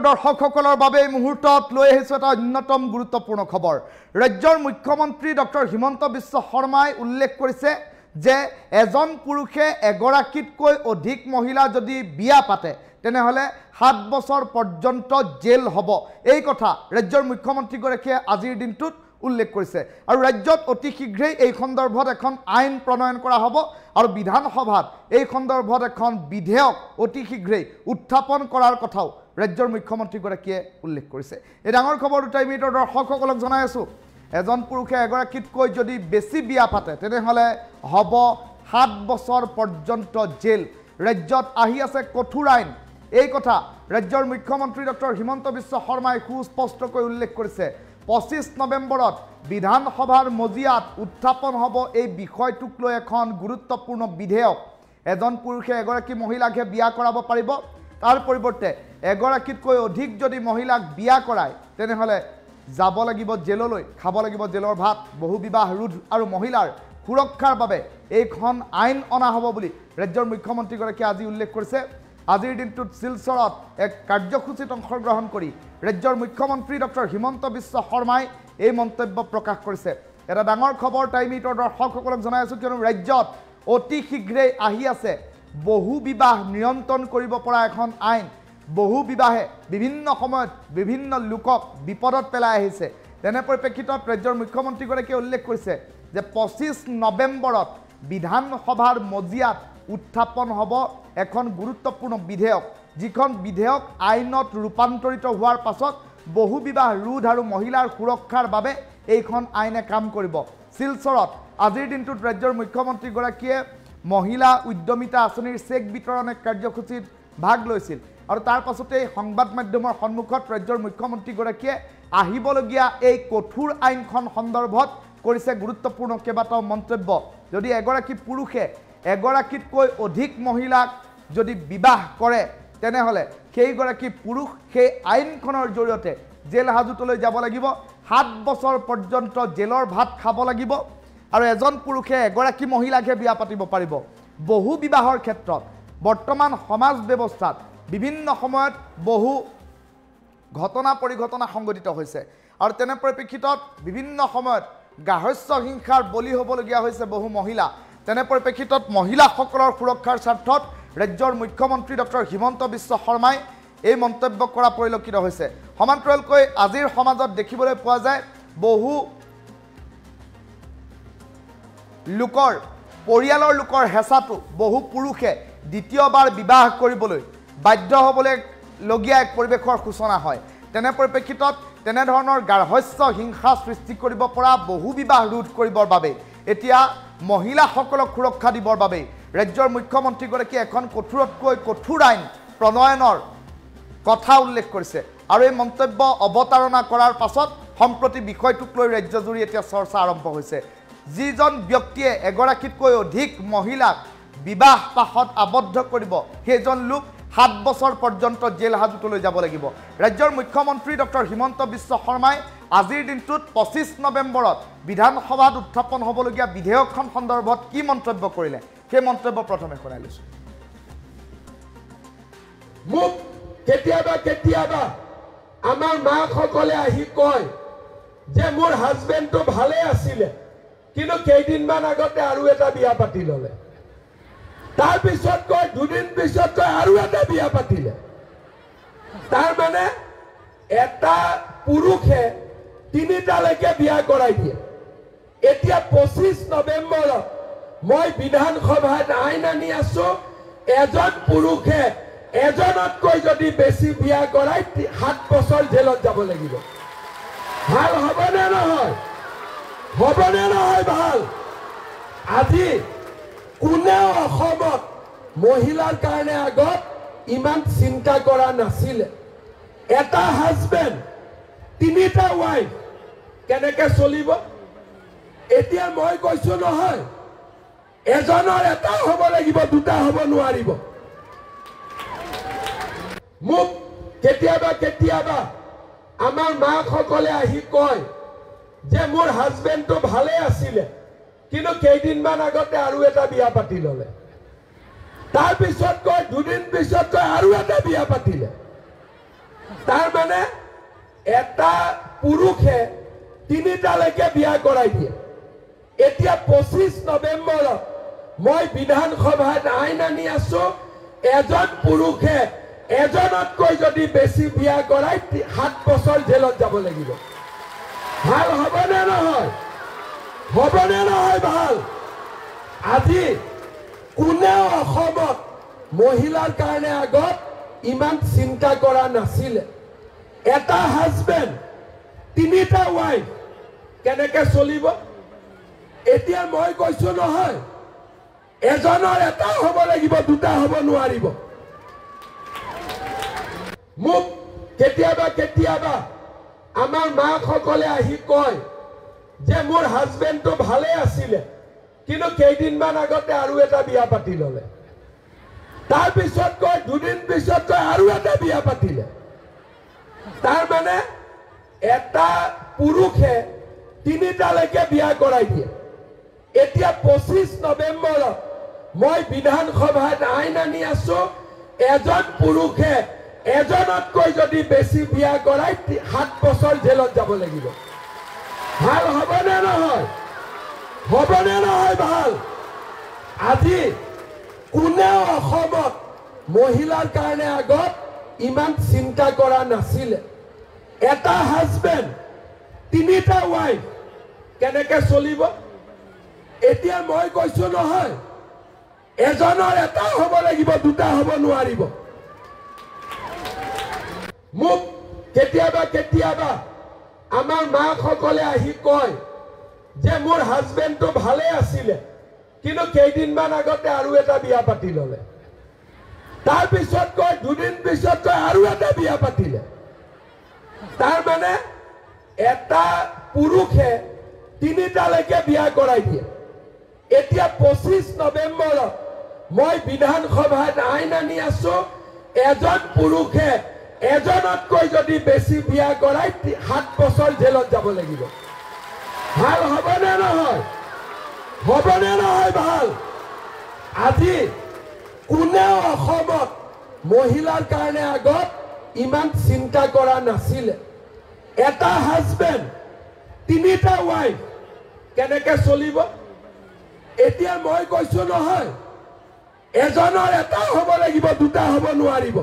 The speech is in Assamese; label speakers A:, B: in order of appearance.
A: দৰ্শকসকলৰ বাবে এই মুহূৰ্তত লৈ আহিছো এটা অন্যতম গুৰুত্বপূৰ্ণ খবৰ। ৰাজ্যৰ মুখ্যমন্ত্ৰী ডক্টৰ হিমন্ত বিশ্ব শৰ্মাই উল্লেখ কৰিছে যে এজন পুৰুষে এগৰাকীতকৈ অধিক মহিলা যদি বিয়া পাতে তেনেহলে 7 বছৰ পৰ্যন্ত জেল হ'ব। এই কথা ৰাজ্যৰ মুখ্যমন্ত্ৰীগৰাকীয়ে আজিৰ দিনটোত উল্লেখ কৰিছে আৰু ৰাজ্যত অতি শীঘ্ৰেই এই সন্দৰ্ভত এখন আইন প্ৰণয়ন কৰা হ'ব আৰু বিধানসভাত এই সন্দৰ্ভত এখন বিধেয়ক অতি শীঘ্ৰেই উত্থাপন কৰাৰ কথাও ৰাজ্যৰ মুখ্যমন্ত্ৰীগৰাকীয়ে উল্লেখ কৰিছে। এই ডাঙৰ খবৰ দুটা মিনিটৰ দৰ্শকসকলক জনাই আছো। এজন পুৰুষে এগৰাকীতকৈ যদি বেছি বিয়া পাতে তেনেহলে হ'ব 7 বছৰ পৰ্যন্ত জেল। ৰাজ্যত আহি আছে কঠোৰ আইন। এই কথা ৰাজ্যৰ মুখ্যমন্ত্ৰী ডক্টৰ হিমন্ত বিশ্ব শৰ্মাই সুস্পষ্টকৈ উল্লেখ কৰিছে। 25 নৱেম্বৰত বিধানসভাৰ মজিয়াত উত্থাপন হ'ব এই বিষয়টোক লৈ এখন গুৰুত্বপূৰ্ণ বিধেয়ক। এজন পুৰুষে এগৰাকী মহিলাকহে বিয়া কৰাব পাৰিব, তাৰ পৰিৱৰ্তে এগৰাকীতকৈ অধিক যদি মহিলাক বিয়া কৰায় তেনেহলে যাব লাগিব জেললৈ, খাব লাগিব জেলৰ ভাত। বহু বিবাহ ৰোধ আৰু মহিলাৰ সুৰক্ষাৰ বাবে এইখন আইন অনা হ'ব বুলি ৰাজ্যৰ মুখ্যমন্ত্ৰীগৰাকীয়ে আজি উল্লেখ কৰিছে। আজিৰ দিনটোত শিলচৰত এক কাৰ্যসূচীত অংশগ্ৰহণ কৰি ৰাজ্যৰ মুখ্যমন্ত্ৰী ডক্টৰ হিমন্ত বিশ্ব শৰ্মাই এই মন্তব্য প্ৰকাশ কৰিছে। এটা ডাঙৰ খবৰ টাইমিটৰ দৰ্শকসকলক জনাই আছো, কিয়নো ৰাজ্যত অতি শীঘ্ৰেই আহি আছে বহু বিবাহ নিয়ন্ত্ৰণ কৰিব পৰা এখন আইন। বহু বিবাহে বিভিন্ন সময়ত বিভিন্ন লোকক বিপদত পেলাই আহিছে। তেনে পৰিপ্ৰেক্ষিতত ৰাজ্যৰ মুখ্যমন্ত্ৰীগৰাকীয়ে উল্লেখ কৰিছে যে 25 নৱেম্বৰত বিধানসভাৰ মজিয়াত উত্থাপন হ'ব এখন গুৰুত্বপূৰ্ণ বিধেয়ক, যিখন বিধেয়ক আইনত ৰূপান্তৰিত হোৱাৰ পাছত বহু বিবাহ ৰোধ আৰু মহিলাৰ সুৰক্ষাৰ বাবে এইখন আইনে কাম কৰিব। শিলচৰত আজিৰ দিনটোত ৰাজ্যৰ মুখ্যমন্ত্ৰীগৰাকীয়ে মহিলা উদ্যমিতা আঁচনিৰ চেক বিতৰণ এক কাৰ্যসূচীত ভাগ লৈছিল আৰু তাৰ পাছতেই সংবাদ মাধ্যমৰ সন্মুখত ৰাজ্যৰ মুখ্যমন্ত্ৰীগৰাকীয়ে আহিবলগীয়া এই কঠোৰ আইনখন সন্দৰ্ভত কৰিছে গুৰুত্বপূৰ্ণ কেইবাটাও মন্তব্য। যদি এগৰাকী পুৰুষে এগৰাকীতকৈ অধিক মহিলাক যদি বিবাহ কৰে তেনেহলে সেইগৰাকী পুৰুষ সেই আইনখনৰ জৰিয়তে জেল হাজতলৈ যাব লাগিব, 7 বছৰ পৰ্যন্ত জেলৰ ভাত খাব লাগিব আৰু এজন পুৰুষে এগৰাকী মহিলাকহে বিয়া পাতিব পাৰিব। বহু বিবাহৰ ক্ষেত্ৰত বৰ্তমান সমাজ ব্যৱস্থাত বিভিন্ন সময়ত বহু ঘটনা পৰিঘটনা সংঘটিত হৈছে আৰু তেনে পৰিপ্ৰেক্ষিতত বিভিন্ন সময়ত গাহস্য হিংসাৰ বলি হ'বলগীয়া হৈছে বহু মহিলা। তেনে পৰিপ্ৰেক্ষিতত মহিলাসকলৰ সুৰক্ষাৰ স্বাৰ্থত ৰাজ্যৰ মুখ্যমন্ত্ৰী ডক্টৰ হিমন্ত বিশ্ব শৰ্মাই এই মন্তব্য কৰা পৰিলক্ষিত হৈছে। সমান্তৰালকৈ আজিৰ সমাজত দেখিবলৈ পোৱা যায় বহু লোকৰ পৰিয়ালৰ লোকৰ হেঁচাটো বহু পুৰুষে দ্বিতীয়বাৰ বিবাহ কৰিবলৈ বাধ্য হ'বলগীয়া এক পৰিৱেশৰ সূচনা হয়। তেনে পৰিপ্ৰেক্ষিতত তেনেধৰণৰ গাৰ্হস্থ্য হিংসা সৃষ্টি কৰিব পৰা বহু বিবাহ ৰোধ কৰিবৰ বাবে এতিয়া মহিলাসকলক সুৰক্ষা দিবৰ বাবে ৰাজ্যৰ মুখ্যমন্ত্ৰীগৰাকীয়ে এখন কঠোৰতকৈ কঠোৰ আইন প্ৰণয়নৰ কথা উল্লেখ কৰিছে আৰু এই মন্তব্য অৱতাৰণা কৰাৰ পাছত সম্প্ৰতি বিষয়টোক লৈ ৰাজ্যজুৰি এতিয়া চৰ্চা আৰম্ভ হৈছে। যিজন ব্যক্তিয়ে এগৰাকীতকৈ অধিক মহিলাক বিবাহ পাশত আবদ্ধ কৰিব সেইজন লোক 7 বছৰ পৰ্যন্ত জেল হাজতলৈ যাব লাগিব। ৰাজ্যৰ মুখ্যমন্ত্ৰী ডক্টৰ হিমন্ত বিশ্ব শৰ্মাই আজিৰ দিনটোত 25 নৱেম্বৰত বিধানসভাত উত্থাপন হ'বলগীয়া বিধেয়কখন সন্দৰ্ভত কি মন্তব্য কৰিলে সেই মন্তব্য প্ৰথমে শুনাই লৈছো।
B: মোক কেতিয়াবা কেতিয়াবা আমাৰ মাকসকলে আহি কয় যে মোৰ হাজবেণ্ডটো ভালে আছিলে, কিন্তু কেইদিনমান আগতে আৰু এটা বিয়া পাতি ল'লে, তাৰ পিছত কয় 2 দিন পিছত কয় আৰু এটা বিয়া পাতিলে। তাৰ মানে এটা পুৰুষে 3টালৈকে বিয়া কৰাই দিয়ে। এতিয়া 25 নৱেম্বৰত মই বিধানসভাত আইন আনি আছো, এজন পুৰুষে এজনতকৈ যদি বেছি বিয়া কৰাই 7 বছৰ জেলত যাব লাগিব। ভাল হ'বনে নহয়? হ'বনে নহয় ভাল? আজি কোনেও অসমত মহিলাৰ কাৰণে আগত ইমান চিন্তা কৰা নাছিলে। এটা হাজবেণ্ড 3টা ৱাইফ কেনেকে চলিব? এতিয়া মই কৈছো নহয়, এজনৰ এটা হ'ব লাগিব, 2টা হ'ব নোৱাৰিব। মোক কেতিয়াবা কেতিয়াবা আমাৰ মাকসকলে আহি কয় যে মোৰ হাজবেণ্ডটো ভালে আছিলে, কিন্তু কেইদিনমান আগতে আৰু এটা বিয়া পাতি ল'লে, তাৰ পিছত কয় 2 দিন পিছত কয় আৰু এটা বিয়া পাতিলে। তাৰ মানে এটা পুৰুষে তিনিটালৈকে বিয়া কৰাই দিয়ে। এতিয়া 25 নৱেম্বৰত মই বিধানসভাত আইন আনি আছো, এজন পুৰুষে এজনতকৈ যদি বেছি বিয়া কৰাই 7 বছৰ জেলত যাব লাগিব। ভাল হ'বনে নহয়? হ'বনে নহয় ভাল? আজি কোনেও অসমত মহিলাৰ কাৰণে আগত ইমান চিন্তা কৰা নাছিলে। এটা হাজবেণ্ড, 3টা ৱাইফ কেনেকে চলিব? এতিয়া মই কৈছো নহয়, এজনৰ এটা হ'ব লাগিব, 2টা হ'ব নোৱাৰিব। মোক কেতিয়াবা কেতিয়াবা আমাৰ মাকসকলে আহি কয় যে মোৰ হাজবেণ্ডটো ভালে আছিলে, কিন্তু কেইদিনমান আগতে আৰু এটা বিয়া পাতি ল'লে। তাৰপিছত কয় 2 দিন পিছত কয় আৰু এটা বিয়া পাতিলে। তাৰ মানে এটা পুৰুষে 3টালৈকে বিয়া কৰাই দিয়ে। এতিয়া 25 নৱেম্বৰত মই বিধানসভাত আইন আনি আছো, এজন পুৰুষে এজনতকৈ যদি বেছি বিয়া কৰাই 7 বছৰ জেলত যাব লাগিব। ভাল হ'বনে নহয়? হ'বনে নহয় ভাল? আজি কোনেও অসমত মহিলাৰ কাৰণে আগত ইমান চিন্তা কৰা নাছিলে। এটা হাজবেণ্ড, 3টা ৱাইফ কেনেকে চলিব? এতিয়া মই কৈছো নহয়, এজনৰ এটা হ'ব লাগিব, 2টা হ'ব নোৱাৰিব। মোক কেতিয়াবা কেতিয়াবা আমাৰ মাকসকলে আহি কয় যে মোৰ হাজবেণ্ডটো ভালে আছিলে, কিন্তু কেইদিনমান আগতে আৰু এটা বিয়া পাতি ল'লে। তাৰপিছত কয় 2 দিন পিছত কয় আৰু এটা বিয়া পাতিলে। তাৰ মানে এটা পুৰুষে 3টালৈকে বিয়া কৰাই দিয়ে। এতিয়া 25 নৱেম্বৰত মই বিধানসভাত আইন আনি আছো, এজন পুৰুষে এজনতকৈ যদি বেছি বিয়া কৰাই 7 বছৰ জেলত যাব লাগিব। ভাল হ'বনে নহয়? হ'বনে নহয় ভাল? আজি কোনেও অসমত মহিলাৰ কাৰণে আগত ইমান চিন্তা কৰা নাছিলে। এটা হাজবেণ্ড, 3টা ৱাইফ কেনেকে চলিব? এতিয়া মই কৈছো নহয়, এজনৰ এটা হ'ব লাগিব, 2টা হ'ব নোৱাৰিব।